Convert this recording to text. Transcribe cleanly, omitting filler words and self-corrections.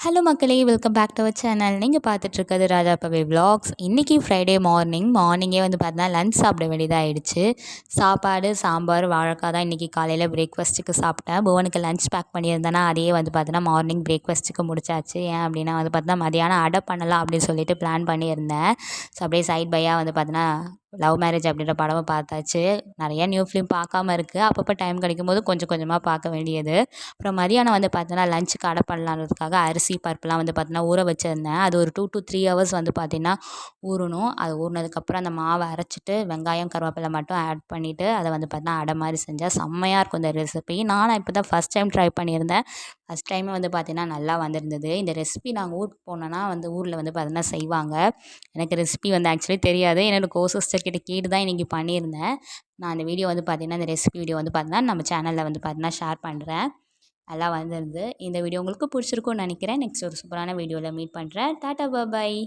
Hello மக்களே, welcome back to our channel. நீங்கள் பார்த்துட்ருக்கிறது ராஜா பவி விலாக்ஸ். இன்றைக்கி ஃப்ரைடே மார்னிங்கே வந்து பார்த்தீங்கன்னா லஞ்ச் சாப்பிட வேண்டியதாகிடுச்சு. சாப்பாடு, சாம்பார், வாழைக்காய் தான் இன்றைக்கி காலையில் பிரேக்ஃபாஸ்ட்டுக்கு சாப்பிட்டேன். புவனுக்கு லஞ்ச் பேக் பண்ணியிருந்தேன்னா அதையே வந்து பார்த்தீங்கன்னா மார்னிங் பிரேக்ஃபாஸ்ட்டுக்கு முடிச்சாச்சு. ஏன் அப்படின்னா வந்து பார்த்தீங்கன்னா மதியானம் அடை பண்ணலாம் அப்படின்னு சொல்லிட்டு பிளான் பண்ணியிருந்தேன். ஸோ அப்படியே சைட் பையாக வந்து பார்த்தீங்கன்னா லவ் மேரேஜ் அப்படின்ற படமும் பார்த்தாச்சு. நிறையா நியூ ஃபிலிம் பார்க்காம இருக்குது. அப்பப்போ டைம் கிடைக்கும்போது கொஞ்சம் கொஞ்சமாக பார்க்க வேண்டியது. அப்புறம் மதியானம் வந்து பார்த்தீங்கன்னா லஞ்சுக்கு அடை பண்ணலான்றதுக்காக அரிசி பருப்புலாம் வந்து பார்த்தீங்கன்னா ஊற வச்சுருந்தேன். அது ஒரு 2 to 3 ஹவர்ஸ் வந்து பார்த்தீங்கன்னா ஊறணும். அது ஊறினதுக்கப்புறம் அந்த மாவை அரைச்சிட்டு வெங்காயம், கருவேப்பிலை மட்டும் ஆட் பண்ணிவிட்டு அதை வந்து பார்த்தீங்கன்னா அடை மாதிரி செஞ்சால் செம்மையாக இருக்கும் இந்த ரெசிபி. நானும் இப்போ தான் ஃபஸ்ட் டைம் ட்ரை பண்ணியிருந்தேன். ஃபஸ்ட் டைமே வந்து பார்த்தீங்கன்னா நல்லா வந்திருந்தது. இந்த ரெசிபி நாங்கள் ஊருக்கு போனோன்னா வந்து ஊரில் வந்து பார்த்தீங்கன்னா செய்வாங்க. எனக்கு ரெசிபி வந்து ஆக்சுவலி தெரியாது. என்னோட கோ சிஸ்டர் கிட்ட கேட்டு தான் இன்றைக்கி பண்ணியிருந்தேன். நான் அந்த வீடியோ வந்து பார்த்தீங்கன்னா இந்த ரெசிபி வீடியோ வந்து பார்த்தீங்கன்னா நம்ம சேனலில் வந்து பார்த்தீங்கன்னா ஷேர் பண்ணுறேன். நல்லா வந்திருந்து. இந்த வீடியோ உங்களுக்கு பிடிச்சிருக்கும்னு நினைக்கிறேன். நெக்ஸ்ட் ஒரு சூப்பரான வீடியோவில் மீட் பண்ணுறேன். டாட்டா பாய்.